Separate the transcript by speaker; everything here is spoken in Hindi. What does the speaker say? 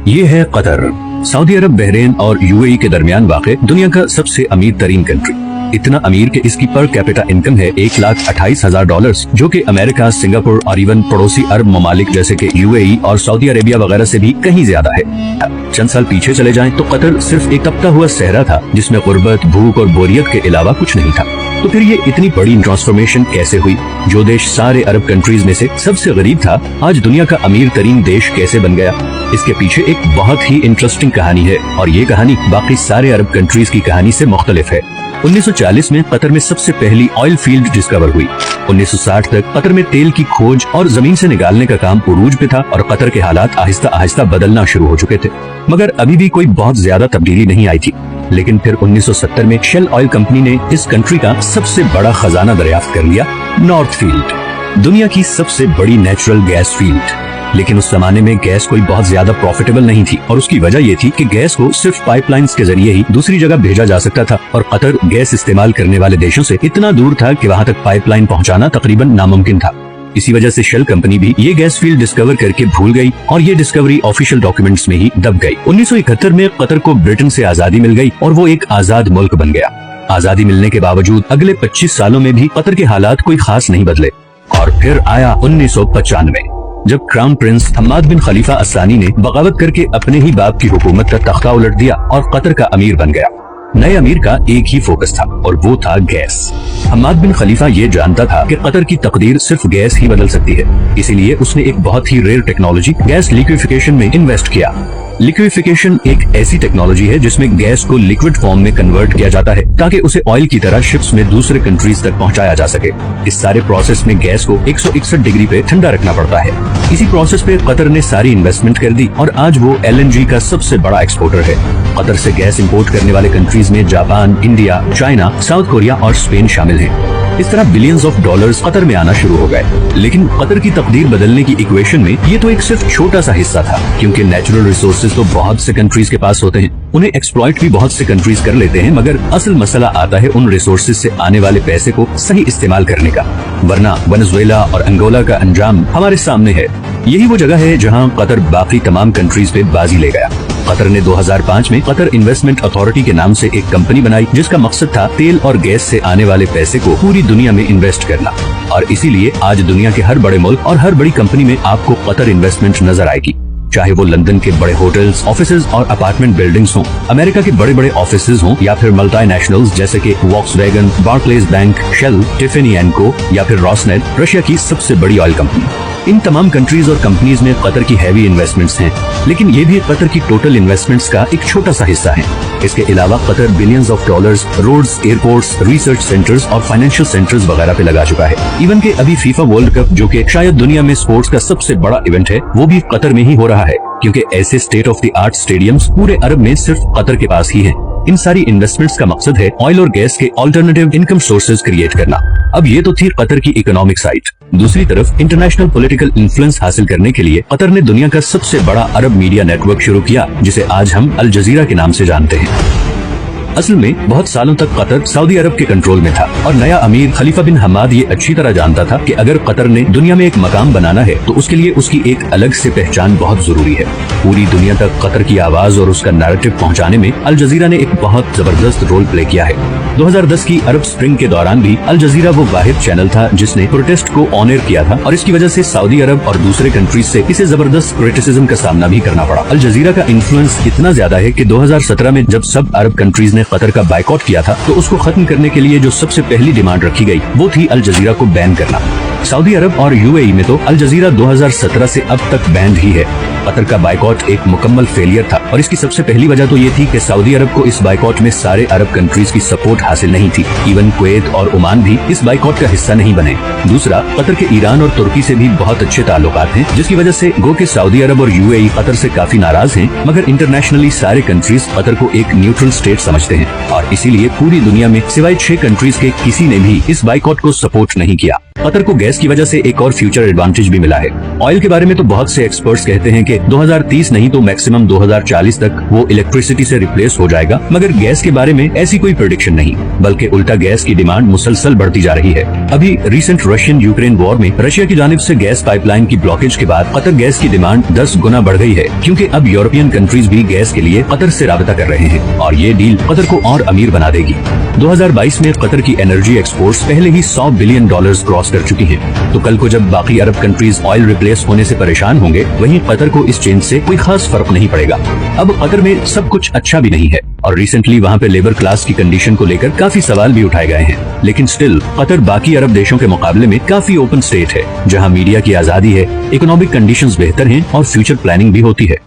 Speaker 1: ये है कतर। सऊदी अरब, बहरीन और यूएई के दरमियान वाक़े दुनिया का सबसे अमीर तरीन कंट्री। इतना अमीर कि इसकी पर कैपिटा इनकम है $1,28,000, जो कि अमेरिका, सिंगापुर और इवन पड़ोसी अरब ममालिक जैसे कि यूएई और सऊदी अरेबिया वगैरह से भी कहीं ज्यादा है। चंद साल पीछे चले जाएं तो कतर सिर्फ एक तपता हुआ सहरा था जिसमें गुर्बत, भूख और बोरियत के अलावा कुछ नहीं था। तो फिर ये इतनी बड़ी ट्रांसफॉर्मेशन कैसे हुई? जो देश सारे अरब कंट्रीज में से सबसे गरीब था, आज दुनिया का अमीर तरीन देश कैसे बन गया? इसके पीछे एक बहुत ही इंटरेस्टिंग कहानी है और ये कहानी बाकी सारे अरब कंट्रीज की कहानी से मुख्तलिफ है। 1940 में कतर में सबसे पहली ऑयल फील्ड डिस्कवर हुई। 1960 तक कतर में तेल की खोज और जमीन से निकालने का काम उरूज पे था और कतर के हालात आहिस्ता आहिस्ता बदलना शुरू हो चुके थे, मगर अभी भी कोई बहुत ज्यादा तब्दीली नहीं आई थी। लेकिन फिर 1970 में शेल ऑयल कंपनी ने इस कंट्री का सबसे बड़ा खजाना दरियाफ्त कर लिया, नॉर्थ फील्ड, दुनिया की सबसे बड़ी नेचुरल गैस फील्ड। लेकिन उस जमाने में गैस कोई बहुत ज्यादा प्रॉफिटेबल नहीं थी और उसकी वजह ये थी कि गैस को सिर्फ पाइपलाइंस के जरिए ही दूसरी जगह भेजा जा सकता था और कतर गैस इस्तेमाल करने वाले देशों से इतना दूर था कि वहाँ तक पाइपलाइन पहुँचाना तकरीबन नामुमकिन था। इसी वजह से शेल कंपनी भी ये गैस फील्ड डिस्कवर करके भूल गई और ये डिस्कवरी ऑफिशियल डॉक्यूमेंट्स में ही दब गई। 1971 में कतर को ब्रिटेन से आजादी मिल गई और वो एक आजाद मुल्क बन गया। आजादी मिलने के बावजूद अगले 25 सालों में भी कतर के हालात कोई खास नहीं बदले और फिर आया 1995 जब क्राउन प्रिंस हम्माद बिन खलीफा अस्सानी ने बगावत करके अपने ही बाप की हुकूमत का तख्ता उलट दिया और कतर का अमीर बन गया। नए अमीर का एक ही फोकस था और वो था गैस। हम्माद बिन खलीफा ये जानता था कि कतर की तकदीर सिर्फ गैस ही बदल सकती है, इसीलिए उसने एक बहुत ही रेयर टेक्नोलॉजी गैस लिक्विफिकेशन में इन्वेस्ट किया। लिक्विफिकेशन एक ऐसी टेक्नोलॉजी है जिसमें गैस को लिक्विड फॉर्म में कन्वर्ट किया जाता है ताकि उसे ऑयल की तरह शिप्स में दूसरे कंट्रीज तक पहुंचाया जा सके। इस सारे प्रोसेस में गैस को 161 डिग्री पे ठंडा रखना पड़ता है। इसी प्रोसेस पे कतर ने सारी इन्वेस्टमेंट कर दी और आज वो LNG का सबसे बड़ा एक्सपोर्टर है। कतर से गैस इंपोर्ट करने वाले कंट्रीज में Japan, India, China, south Korea और स्पेन शामिल हैं। इस तरह बिलियंस ऑफ डॉलर्स कतर में आना शुरू हो गए। लेकिन कतर की तकदीर बदलने की इक्वेशन में ये तो एक सिर्फ छोटा सा हिस्सा था, क्योंकि नेचुरल रिसोर्सेज तो बहुत से कंट्रीज के पास होते हैं, उन्हें एक्सप्लॉइट भी बहुत से कंट्रीज कर लेते हैं, मगर असल मसला आता है उन रिसोर्सेज से आने वाले पैसे को सही इस्तेमाल करने का। वरना वेनेजुएला और अंगोला का अंजाम हमारे सामने है। यही वो जगह है जहाँ कतर बाकी तमाम कंट्रीज पे बाजी ले गया। कतर ने 2005 में कतर इन्वेस्टमेंट अथॉरिटी के नाम से एक कंपनी बनाई जिसका मकसद था तेल और गैस से आने वाले पैसे को पूरी दुनिया में इन्वेस्ट करना। और इसीलिए आज दुनिया के हर बड़े मुल्क और हर बड़ी कंपनी में आपको कतर इन्वेस्टमेंट नजर आएगी, चाहे वो लंदन के बड़े होटल्स, ऑफिसेज और अपार्टमेंट बिल्डिंग्स हों, अमेरिका के बड़े बड़े ऑफिसेज हों या फिर मल्टीनेशनल्स जैसे कि Volkswagen, Barclays bank, Shell, Tiffany and co या फिर रॉसनेट, रशिया की सबसे बड़ी ऑयल कंपनी। इन तमाम कंट्रीज और कंपनीज में कतर की हैवी इन्वेस्टमेंट्स हैं, लेकिन ये भी कतर की टोटल इन्वेस्टमेंट्स का एक छोटा सा हिस्सा है। इसके अलावा Qatar billions of dollars roads, airports, research centres और फाइनेंशियल सेंटर्स वगैरह पे लगा चुका है। इवन के अभी फीफा वर्ल्ड कप, जो कि शायद दुनिया में स्पोर्ट्स का सबसे बड़ा इवेंट है, वो भी कतर में ही हो रहा है, क्योंकि ऐसे state of the art stadiums पूरे अरब में सिर्फ कतर के पास ही हैं। इन सारी इन्वेस्टमेंट्स का मकसद है ऑयल और गैस के अल्टरनेटिव इनकम सोर्सेज क्रिएट करना। अब ये तो थी कतर की इकोनॉमिक साइड। दूसरी तरफ इंटरनेशनल पॉलिटिकल इन्फ्लुएंस हासिल करने के लिए कतर ने दुनिया का सबसे बड़ा अरब मीडिया नेटवर्क शुरू किया, जिसे आज हम अल जजीरा के नाम से जानते हैं। असल में बहुत सालों तक कतर सऊदी अरब के कंट्रोल में था और नया अमीर खलीफा बिन हम्माद ये अच्छी तरह जानता था कि अगर कतर ने दुनिया में एक मकाम बनाना है तो उसके लिए उसकी एक अलग से पहचान बहुत जरूरी है। पूरी दुनिया तक कतर की आवाज और उसका नैरेटिव पहुंचाने में अल जजीरा ने एक बहुत जबरदस्त रोल प्ले किया है। 2010 की अरब स्प्रिंग के दौरान भी अल जजीरा वो वाहिद चैनल था जिसने प्रोटेस्ट को ऑनर किया था और इसकी वजह से सऊदी अरब और दूसरे कंट्रीज से इसे जबरदस्त क्रिटिसिज्म का सामना भी करना पड़ा। अल जजीरा का इन्फ्लुएंस इतना ज्यादा है कि 2017 में जब सब अरब कंट्रीज ने कतर का बाइकआउट किया था तो उसको खत्म करने के लिए जो सबसे पहली डिमांड रखी गई वो थी अल जजीरा को बैन करना। सऊदी अरब और यूएई में तो अल जजीरा 2017 से अब तक बैंड ही है। कतर का बाइकआउट एक मुकम्मल फेलियर था और इसकी सबसे पहली वजह तो ये थी कि सऊदी अरब को इस बाइकआउट में सारे अरब कंट्रीज की सपोर्ट हासिल नहीं थी। इवन कुवैत और ओमान भी इस बाइकआउट का हिस्सा नहीं बने। दूसरा, कतर के ईरान और तुर्की से भी बहुत अच्छे ताल्लुकात हैं, जिसकी वजह से गो के सऊदी अरब और यूएई कतर से काफी नाराज हैं, मगर इंटरनेशनली सारे कंट्रीज कतर को एक न्यूट्रल स्टेट समझते हैं और इसीलिए पूरी दुनिया में सिवाय 6 कंट्रीज के किसी ने भी इस बाइकआउट को सपोर्ट नहीं किया। कतर को गैस की वजह से एक और फ्यूचर एडवांटेज भी मिला है। ऑयल के बारे में तो बहुत से एक्सपर्ट्स कहते हैं कि 2030 नहीं तो मैक्सिमम 2040 तक वो इलेक्ट्रिसिटी से रिप्लेस हो जाएगा, मगर गैस के बारे में ऐसी कोई प्रेडिक्शन नहीं, बल्कि उल्टा गैस की डिमांड मुसलसल बढ़ती जा रही है। अभी रिसेंट रशियन यूक्रेन वॉर में रशिया की जानिब से गैस पाइपलाइन की ब्लॉकेज के बाद कतर गैस की डिमांड 10 गुना बढ़ गई है, क्योंकि अब यूरोपियन कंट्रीज भी गैस के लिए कतर से राबता कर रहे हैं और ये डील कतर को और अमीर बना देगी। 2022 में कतर की एनर्जी एक्सपोर्ट्स पहले ही $100 बिलियन क्रॉस कर चुकी हैं। तो कल को जब बाकी अरब कंट्रीज ऑयल रिप्लेस होने से परेशान होंगे, वहीं कतर को इस चेंज से कोई खास फर्क नहीं पड़ेगा। अब कतर में सब कुछ अच्छा भी नहीं है और रिसेंटली वहाँ पे लेबर क्लास की कंडीशन को लेकर काफी सवाल भी उठाए गए हैं, लेकिन स्टिल कतर बाकी अरब देशों के मुकाबले में काफी ओपन स्टेट है, जहाँ मीडिया की आजादी है, इकोनॉमिक कंडीशंस बेहतर हैं और फ्यूचर प्लानिंग भी होती है।